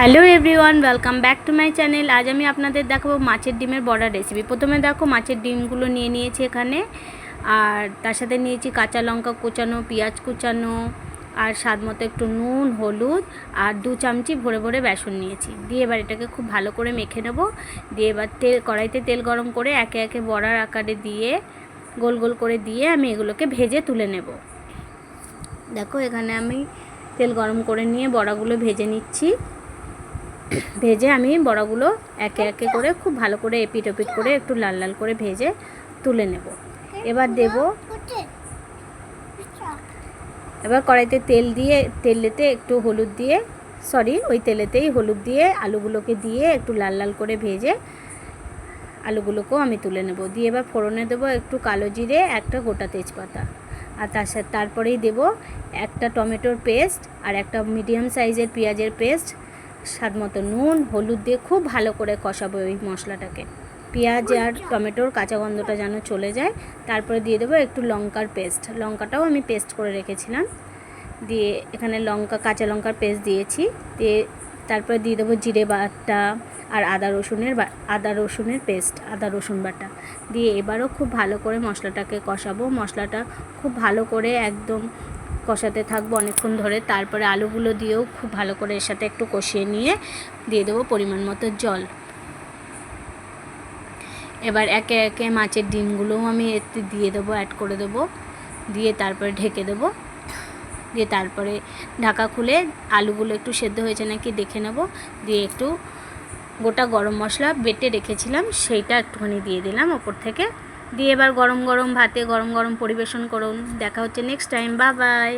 Hello everyone, welcome back to my channel. আজ আমি আপনাদের দেখাবো মাছের ডিমের বড়া রেসিপি। প্রথমে দেখো মাছের ডিমগুলো নিয়েছি এখানে, আর তার সাথে নিয়েছি কাঁচা লঙ্কা কুচানো, পেঁয়াজ কুচানো, আর স্বাদ মতো একটু নুন, হলুদ, আর 2 চামচি ভরে ভরে বেসন নিয়েছি। দিয়ে এবার এটাকে খুব ভালো করে মেখে নেব। দিয়ে এবার কড়াইতে তেল গরম করে একে একে বড়ার আকারে দিয়ে গোল গোল করে দিয়ে আমি এগুলোকে ভেজে তুলে নেব। দেখো এখানে আমি তেল গরম করে নিয়ে বড়াগুলো ভেজে নিচ্ছি। ভেজে আমি বড়াগুলো একে একে করে খুব ভালো করে এপিট ওপিট করে একটু লাল লাল করে ভেজে তুলে নেব। এবার কড়াইতে তেলেতে একটু হলুদ দিয়ে ওই তেলেতেই হলুদ দিয়ে আলুগুলোকে দিয়ে একটু লাল লাল করে ভেজে আলুগুলোকেও আমি তুলে নেব। দিয়ে এবার ফোড়নে দেবো একটু কালো জিরে, একটা গোটা তেজপাতা, আর তারপরেই দেব একটা টমেটোর পেস্ট আর একটা মিডিয়াম সাইজের পেঁয়াজের পেস্ট, স্বাদ মতো নুন, হলুদ দিয়ে খুব ভালো করে কষাবো ওই মশলাটাকে। পেঁয়াজ আর টমেটোর কাঁচা গন্ধটা যেন চলে যায়। তারপরে দিয়ে দেবো একটু লঙ্কার পেস্ট, লঙ্কাটাও আমি পেস্ট করে রেখেছিলাম। দিয়ে এখানে কাঁচা লঙ্কার পেস্ট দিয়েছি। দিয়ে তারপরে দিয়ে দেবো জিরে বাটা আর আদা রসুনের পেস্ট, আদা রসুন বাটা দিয়ে এবারও খুব ভালো করে মশলাটাকে কষাবো। মশলাটা খুব ভালো করে একদম কষাতে থাকবো অনেকক্ষণ ধরে। তারপরে আলুগুলো দিয়েও খুব ভালো করে এর সাথে একটু কষিয়ে নিয়ে দিয়ে দেবো পরিমাণ মতো জল। এবার একে একে মাছের ডিমগুলোও আমি এতে দিয়ে দেবো, অ্যাড করে দেবো। দিয়ে তারপরে ঢেকে দেবো। দিয়ে তারপরে ঢাকা খুলে আলুগুলো একটু সেদ্ধ হয়েছে নাকি দেখে নেব। দিয়ে একটু গোটা গরম মশলা বেটে রেখেছিলাম সেইটা একটুখানি দিয়ে দিলাম ওপর থেকে। দিয়ে এবার গরম গরম ভাতে গরম গরম পরিবেশন করুন। দেখা হচ্ছে নেক্সট টাইম। Bye bye.